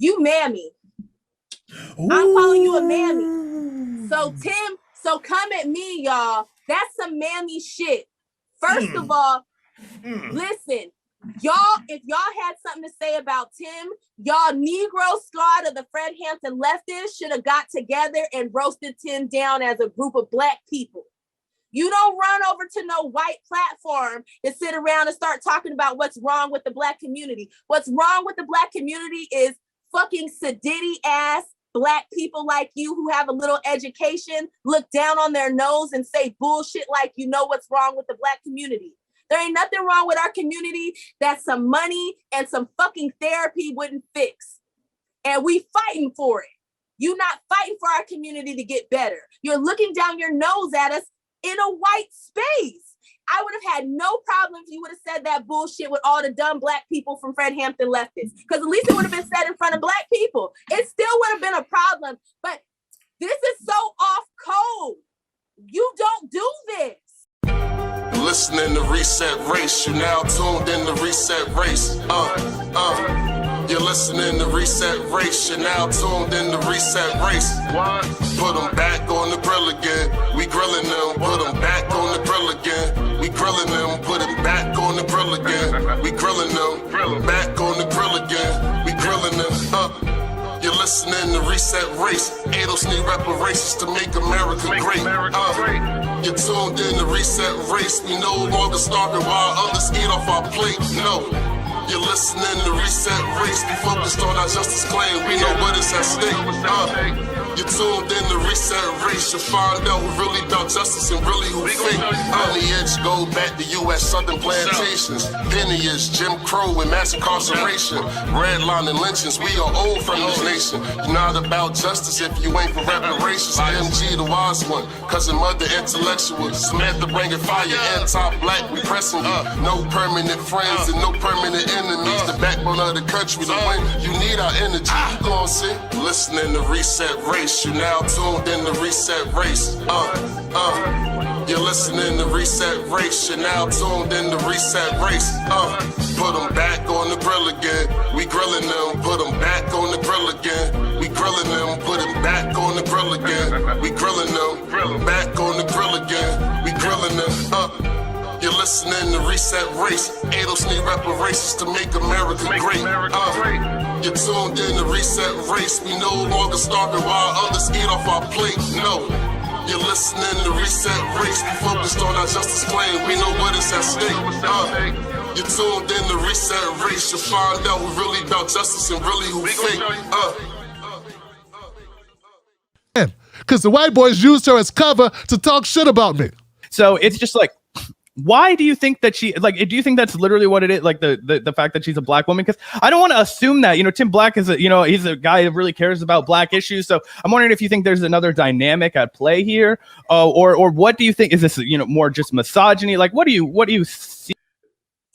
You mammy. Ooh. I'm calling you a mammy. So Tim, so come at me, y'all. That's some mammy shit. First of all, listen, y'all, if y'all had something to say about Tim, y'all Negro squad of the Fred Hampton leftists should have got together and roasted Tim down as a group of Black people. You don't run over to no white platform to sit around and start talking about what's wrong with the Black community. What's wrong with the Black community is fucking sedity ass Black people like you who have a little education, look down on their nose and say bullshit like you know what's wrong with the Black community. There ain't nothing wrong with our community that some money and some fucking therapy wouldn't fix. And we fighting for it. You not fighting for our community to get better. You're looking down your nose at us in a white space. I would have had no problem if you would have said that bullshit with all the dumb Black people from Fred Hampton leftists, because at least it would have been said in front of Black people. It still would have been a problem, but this is so off code. You don't do this. Listening to Reset Race, you now tuned in to Reset Race. You're listening to Reset Race, you're now tuned in to Reset Race. What? Put them back on the grill again. We grilling them, put them back on the grill again. We grilling them, put them back on the grill again. We grilling them, back on the grill again. We grilling them, You're listening to Reset Race. ADOS need reparations to make America great. You're tuned in to Reset Race. We no longer starving while others eat off our plate. No. You're listening to Reset Race. We focused on our justice claim. We know what is at stake. You're tuned in to Reset Race. You'll find out who really about justice and really who fake. On the edge, go back to US Southern plantations. Lineage, Jim Crow and mass incarceration. Redlining lynchings, we are old from this nation. You're not about justice if you ain't for reparations. MG the wise one, cousin mother intellectual. Samantha bringing fire, anti-Black, we pressing you. No permanent friends and no permanent enemies. The backbone of the country, the win, you need our energy. You gon' see? Listening to Reset Race. You now tuned in to Reset Race. You're listening to Reset Race. You're now tuned in to Reset Race. Put them back on the grill again. We grilling them. Put them back on the grill again. We grilling them. Put them back on the grill again. We grilling them. Back on the grill again. We grilling them. You're listening to Reset Race. ADOS need reparations to make America great. You're tuned in to Reset Race. We no longer starving while others eat off our plate. No. You're listening to Reset Race. We focused on our justice claim. We know what is at stake. You're tuned in to Reset Race. You'll find out who really about justice and really who fake. Because the white boys used her as cover to talk shit about me. So it's just like, why do you think that she, like, do you think that's literally what it is? Like the fact that she's a Black woman? Because I don't want to assume that, Tim Black is he's a guy that really cares about Black issues. So I'm wondering if you think there's another dynamic at play here, or what do you think? Is this, more just misogyny? Like, what do you see?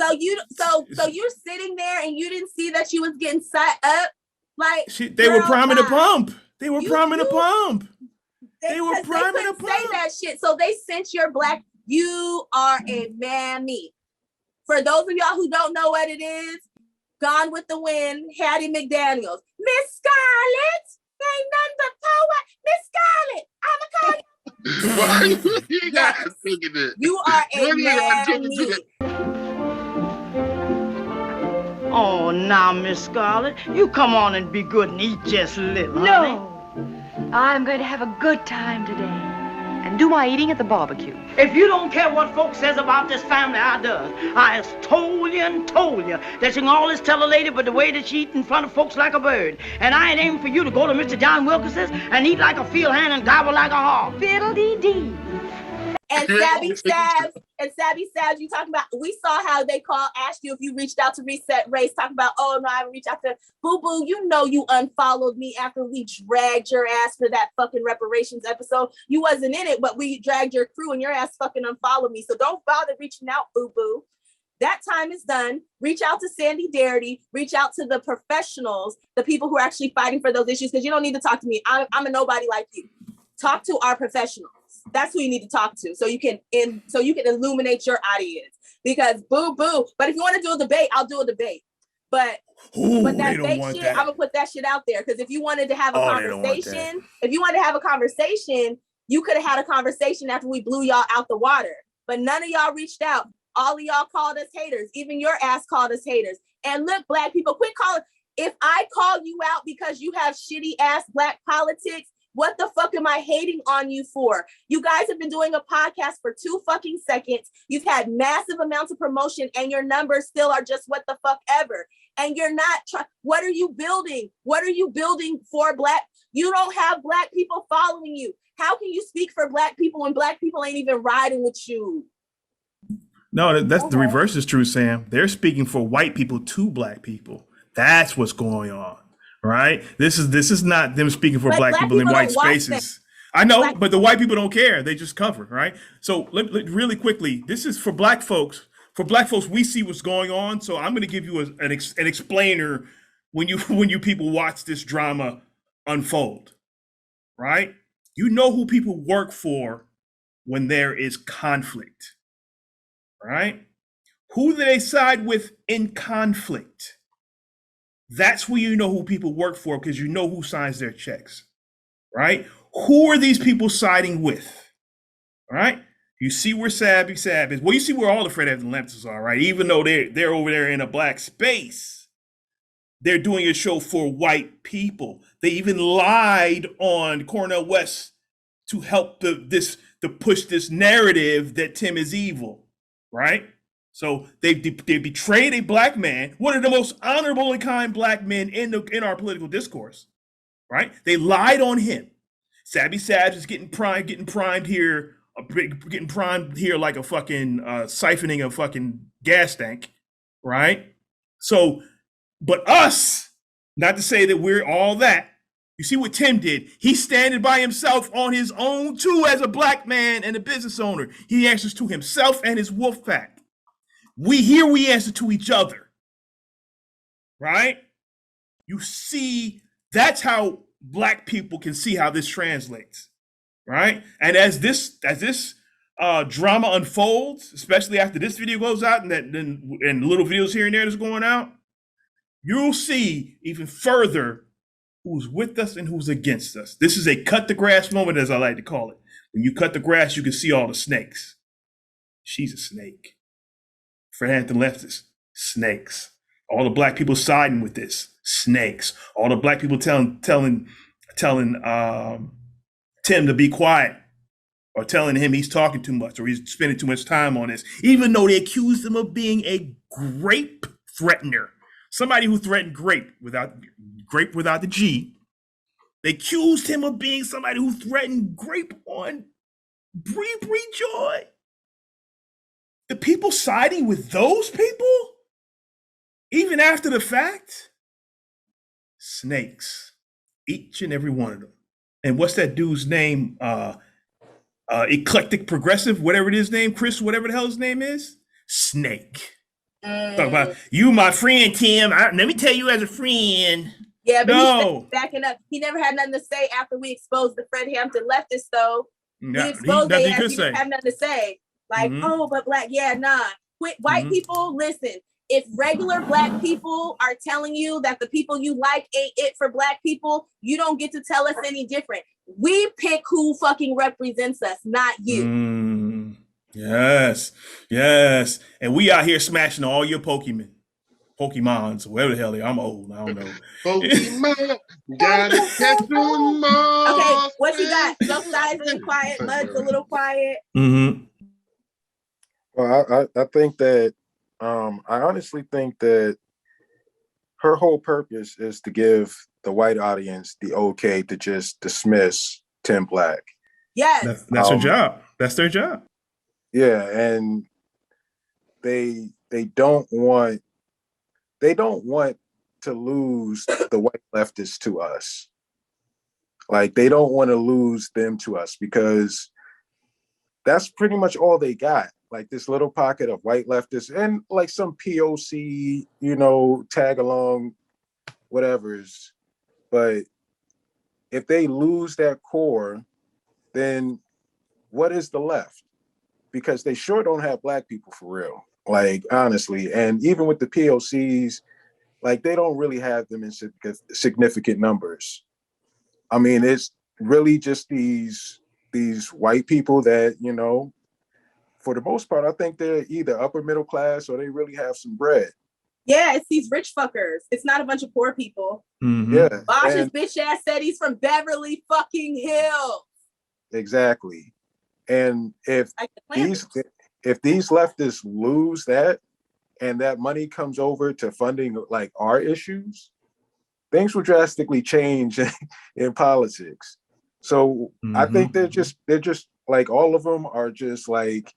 So you're sitting there and you didn't see that she was getting set up? Like, they were priming the pump. They were priming the pump. They were priming the pump. Say that shit. So they sent your Black. You are a mammy. For those of y'all who don't know what it is, Gone with the Wind, Hattie McDaniels. Miss Scarlett, ain't nothing but poet. Miss Scarlett, I'ma call you. Yes. You are a mammy. Oh, now, Miss Scarlett, you come on and be good and eat just a little, honey. No, I'm going to have a good time today. And do my eating at the barbecue. If you don't care what folks says about this family, I does. I has told you that you can always tell a lady but the way that she eat in front of folks like a bird. And I ain't aiming for you to go to Mr. John Wilkins's and eat like a field hand and gobble like a hog. Fiddle-dee-dee. And Sabby Sabbs, you talking about, we saw how they asked you if you reached out to Reset Race, talking about, oh no, I haven't reached out to Boo Boo. You unfollowed me after we dragged your ass for that fucking reparations episode. You wasn't in it, but we dragged your crew and your ass fucking unfollowed me. So don't bother reaching out, Boo Boo. That time is done. Reach out to Sandy Darity, reach out to the professionals, the people who are actually fighting for those issues, because you don't need to talk to me. I'm a nobody like you. Talk to our professionals. That's who you need to talk to, so you can illuminate your audience. Because boo boo. But if you want to do a debate, I'll do a debate. But Ooh, but they that don't fake want shit, that. I'm gonna put that shit out there. Because if you wanted to have a Oh, they don't want that. conversation, if you wanted to have a conversation, you could have had a conversation after we blew y'all out the water. But none of y'all reached out. All of y'all called us haters. Even your ass called us haters. And look, Black people, quit calling. If I call you out because you have shitty ass Black politics, what the fuck am I hating on you for? You guys have been doing a podcast for 2 fucking seconds. You've had massive amounts of promotion and your numbers still are just what the fuck ever. And you're not trying. What are you building? What are you building for Black? You don't have Black people following you. How can you speak for Black people when Black people ain't even riding with you? No, that's the reverse is true, Sam. They're speaking for white people to Black people. That's what's going on, right? This is not them speaking for Black people in white spaces. I know, but the white people don't care. They just cover, right? So really quickly, this is for Black folks. For Black folks, we see what's going on. So I'm going to give you an explainer when you people watch this drama unfold, right? You know who people work for when there is conflict, right? Who do they side with in conflict? That's where you know who people work for because you know who signs their checks, right? Who are these people siding with, all right? You see where Sabby Sabbs is. Well, you see where all the Fred Hampton Lamptons are, right? Even though they're over there in a Black space, they're doing a show for white people. They even lied on Cornel West to help to push this narrative that Tim is evil, right? So they betrayed a Black man, one of the most honorable and kind Black men in our political discourse, right? They lied on him. Sabby Sabbs is getting primed here like a fucking siphoning a fucking gas tank, right? So, but us, not to say that we're all that. You see what Tim did? He's standing by himself on his own too as a Black man and a business owner. He answers to himself and his wolf pack. We answer to each other, right? You see, that's how Black people can see how this translates, right? And as this drama unfolds, especially after this video goes out and little videos here and there that's going out, you'll see even further who's with us and who's against us. This is a cut the grass moment, as I like to call it. When you cut the grass, you can see all the snakes. She's a snake. Fred Hampton leftist, snakes. All the Black people siding with this, snakes. All the Black people telling Tim to be quiet, or telling him he's talking too much, or he's spending too much time on this, even though they accused him of being a grape threatener, somebody who threatened grape without the G. They accused him of being somebody who threatened grape on Bree Joy. The people siding with those people, even after the fact, snakes, each and every one of them. And what's that dude's name? Eclectic Progressive, whatever it is name, Chris, whatever the hell his name is, snake. Talk about you, my friend Tim. Let me tell you as a friend. Yeah, but he's backing up. He never had nothing to say after we exposed the Fred Hampton leftists, though. We exposed their ass. He didn't have nothing to say. Like, oh, but Black, quit. White people, listen. If regular Black people are telling you that the people you like ain't it for Black people, you don't get to tell us any different. We pick who fucking represents us, not you. Yes. And we out here smashing all your Pokemons, whatever the hell they are. I'm old. I don't know. Pokemon, gotta catch them all. Okay, what you got? Josiah's a little quiet. Mud's a little quiet. Well, I think that I honestly think that her whole purpose is to give the white audience the okay to just dismiss Tim Black. Yes, that's her job. That's their job. Yeah, and they don't want to lose the white leftists to us. Like, they don't want to lose them to us because that's pretty much all they got. Like, this little pocket of white leftists and like some POC, tag along, whatever's. But if they lose that core, then what is the left? Because they sure don't have Black people for real. Like, honestly. And even with the POCs, like they don't really have them in significant numbers. I mean, it's really just these white people that, you know, for the most part, I think they're either upper middle class or they really have some bread. Yeah, it's these rich fuckers. It's not a bunch of poor people. Mm-hmm. Yeah. Bosch's bitch ass said he's from Beverly fucking Hills. Exactly. And if these leftists lose that and that money comes over to funding like our issues, things will drastically change in politics. So I think they're just like, all of them are just like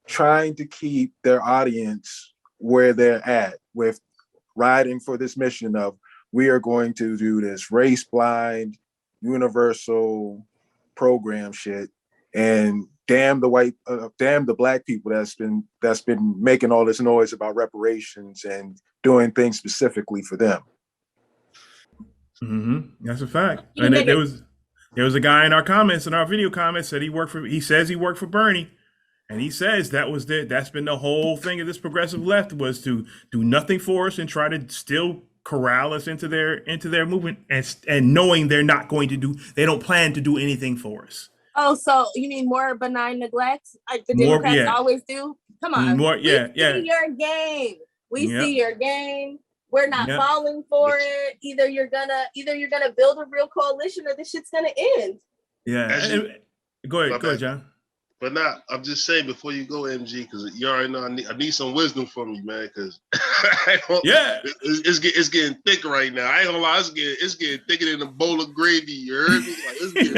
trying to keep their audience where they're at with riding for this mission of, we are going to do this race blind, universal program shit, and damn the black people that's been making all this noise about reparations and doing things specifically for them. That's a fact. And there was a guy in our comments, in our video comments, said he says he worked for Bernie. And he says that's been the whole thing of this progressive left, was to do nothing for us and try to still corral us into their movement, and knowing they don't plan to do anything for us. Oh, so you mean more benign neglect, like the Democrats always do? Come on, we see your game. We see your game. We're not falling for it. Either you're gonna build a real coalition, or this shit's gonna end. Yeah. Go ahead, John. But now, I'm just saying, before you go, MG, because you already know I need some wisdom from you, man. Because it's getting thick right now. I ain't gonna lie, it's getting thicker than a bowl of gravy. You heard me? Like, it's getting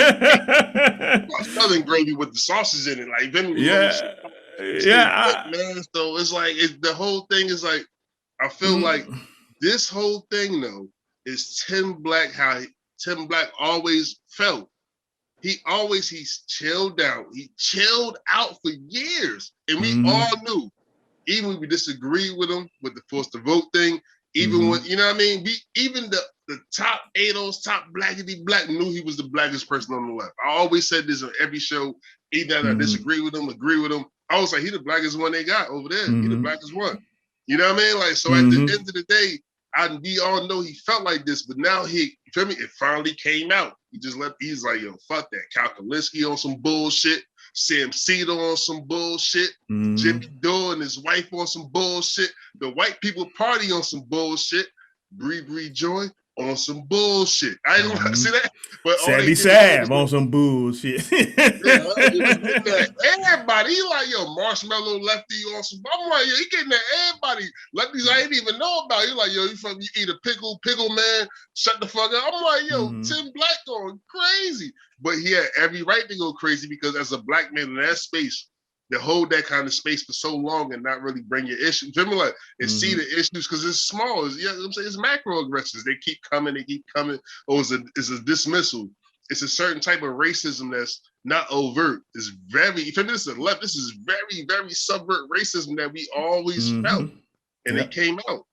southern gravy with the sauces in it. Like, man. So it's like the whole thing is like, I feel like this whole thing though is Tim Black. How Tim Black always felt. He's chilled out. He chilled out for years. And we all knew, even when we disagreed with him with the forced to vote thing, even when, you know what I mean? Even the top ADOS, top blackity black knew he was the blackest person on the left. I always said this on every show, either I disagree with him, agree with him. I was like, he the blackest one they got over there. He the blackest one. You know what I mean? Like, so at the end of the day, we all know he felt like this, but now you feel me? It finally came out. He's like, yo, fuck that. Cal Kalinske on some bullshit. Sam Cedar on some bullshit. Jimmy Dore and his wife on some bullshit. The White People Party on some bullshit. Bree Joy on some bullshit. I didn't want to see that. But Sabby Sabbs on some bullshit. Everybody, he like, yo, Marshmallow Lefty on some. I'm like, yo, he getting at everybody. Lefties I didn't even know about. He like, yo, you eat a pickle man, shut the fuck up. I'm like, yo, Tim Black going crazy. But he had every right to go crazy, because as a black man in that space, to hold that kind of space for so long and not really bring your issues, like, and see the issues, because it's small. You know what I'm saying? It's macroaggressions. They keep coming. Or it's a dismissal. It's a certain type of racism that's not overt. It's very, if this is the left, this is very, very subvert racism that we always felt. And it came out.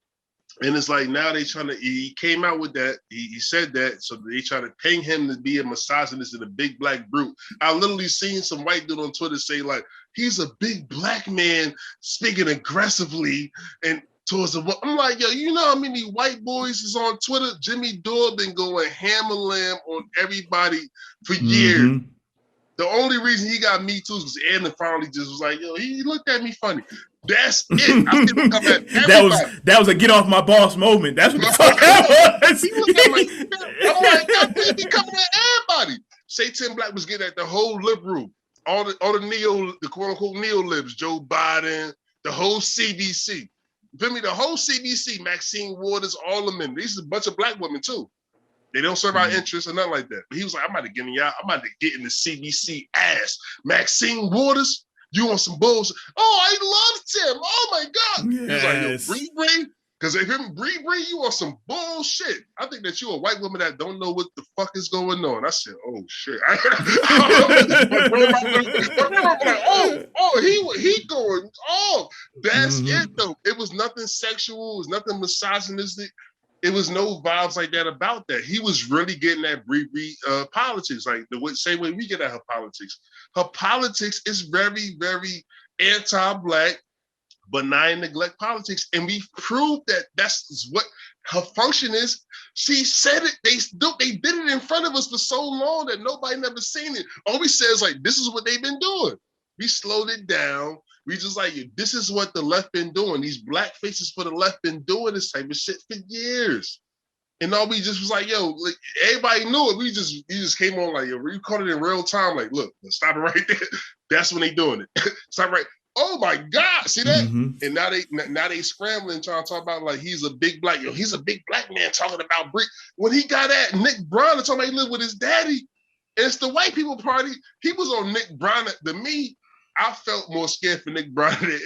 And it's like, now he came out with that. He said that, so they try to ping him to be a misogynist and a big black brute. I literally seen some white dude on Twitter say, like, he's a big black man speaking aggressively and towards the. I'm like, yo, you know how many white boys is on Twitter? Jimmy Dore been going hammer lamb on everybody for years. The only reason he got Me Too is because Anna finally just was like, yo, he looked at me funny. That's it. I didn't come at everybody. That was a get off my boss moment. That's what the fuck that was. He looked at I'm like, God, he coming at everybody. Say Tim Black was getting at the whole liberal, all the quote unquote neo-libs, Joe Biden, the whole CBC. You feel me? The whole CBC, Maxine Waters, all of them. These are a bunch of black women too. They don't serve our interests or nothing like that. But he was like, I'm about to get in the CBC ass. Maxine Waters, you on some bullshit. Oh, I loved him. Oh my God. Yes. He was like, yo, Bree, because if him Bree, you on some bullshit. I think that you a white woman that don't know what the fuck is going on. I said, oh shit. He going off. That's it though. It was nothing sexual. It was nothing misogynistic. It was no vibes like that about that. He was really getting at Bree politics, like the same way we get at her politics. Her politics is very, very anti-black, benign neglect politics, and we proved that that's what her function is she said it. They did it in front of us for so long that nobody never seen it. All we said is like, this is what they've been doing. We slowed it down. We just like, this is what the left been doing. These black faces for the left been doing this type of shit for years. And all we just was like, yo, like everybody knew it. We just came on like, yo, we caught it in real time. Like, look, stop it right there. That's when they doing it. Stop right. Oh my God, see that? And now they scrambling trying to talk about like he's a big black, he's a big black man talking about Brie. When he got at Nick Brown and talking about he lived with his daddy, and it's the white people party. He was on Nick Brown. To me, I felt more scared for Nick Brown than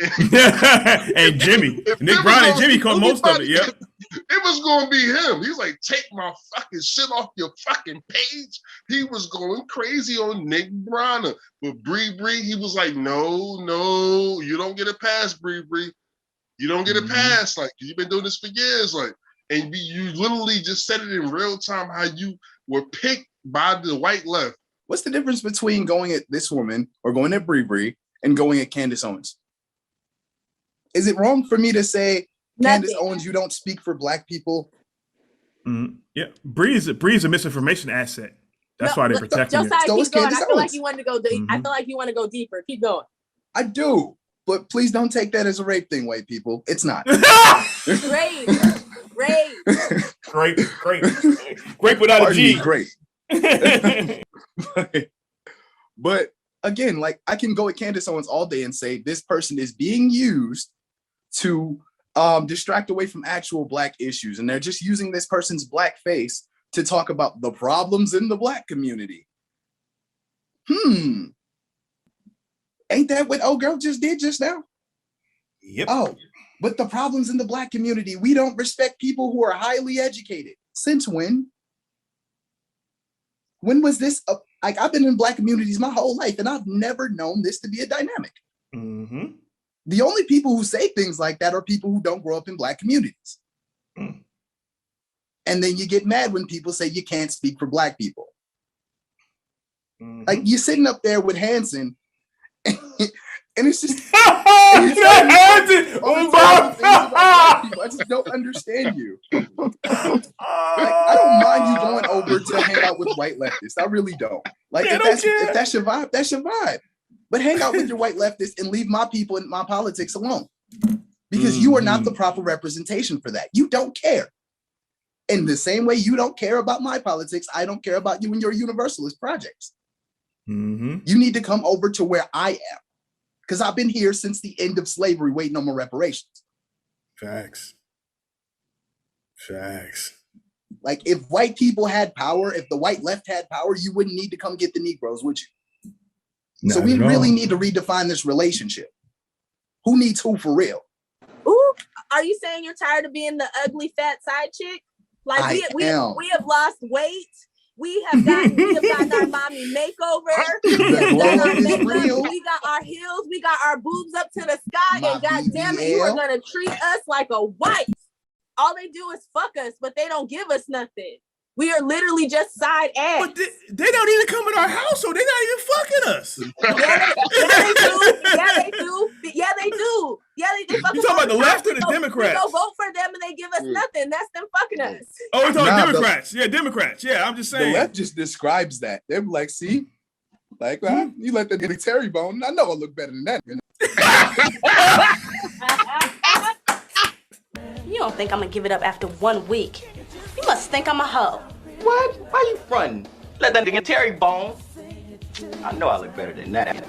and Jimmy. Nick Brown and Jimmy caught most of it. Yep. It was gonna be him. He's like, take my fucking shit off your fucking page. He was going crazy on Nick Brown. But Bree, he was like, no, you don't get a pass, Bree. You don't get a pass. Like, you've been doing this for years. Like, and you literally just said it in real time how you were picked by the white left. What's the difference between going at this woman or going at Bree and going at Candace Owens? Is it wrong for me to say, Candace Owens, you don't speak for black people? Yeah, Bree is a misinformation asset. That's why they're protecting her. So keep going. I feel like you want to go. I feel like you want to go deeper. Keep going. I do, but please don't take that as a rape thing, white people. It's not. Great without a G. Great. But again, like I can go at Candace Owens all day and say this person is being used to distract away from actual black issues, and they're just using this person's black face to talk about the problems in the black community. Ain't that what old girl just did just now? Yep. Oh, but the problems in the black community, we don't respect people who are highly educated. Since when? When was this? Like I've been in black communities my whole life, and I've never known this to be a dynamic. The only people who say things like that are people who don't grow up in black communities. And then you get mad when people say you can't speak for black people. Like you're sitting up there with Hanson, and it's just Hanson. I just don't understand you. Like, I don't mind you going over to hang out with white leftists. I really don't. Like if that's your vibe, that's your vibe. But hang out with your white leftists and leave my people and my politics alone. Because you are not the proper representation for that. You don't care. In the same way you don't care about my politics, I don't care about you and your Universalist projects. You need to come over to where I am. Because I've been here since the end of slavery waiting on my reparations. Facts. Like if white people had power, if the white left had power, you wouldn't need to come get the Negroes, would you? So we really need to redefine this relationship. Who needs who for real? Ooh, are you saying you're tired of being the ugly fat side chick? Like we have lost weight. We have gotten our mommy makeover. We got our makeup. We got our heels. We got our boobs up to the sky. And goddamn it, you are gonna treat us like a wife. All they do is fuck us, but they don't give us nothing. We are literally just side ass. But they don't even come in our house, so they're not even fucking us. Yeah, they do. You talking about the left or the Democrats? We go vote for them and they give us nothing. That's them fucking us. Oh, we're talking Democrats. Democrats. Yeah, I'm just saying. The left just describes that. They're like, see? Like, you let them get a Terry bone. I know I look better than that. You don't think I'm gonna give it up after 1 week? You must think I'm a hoe. What? Why you frontin'? Let that nigga Terry bone. I know I look better than that.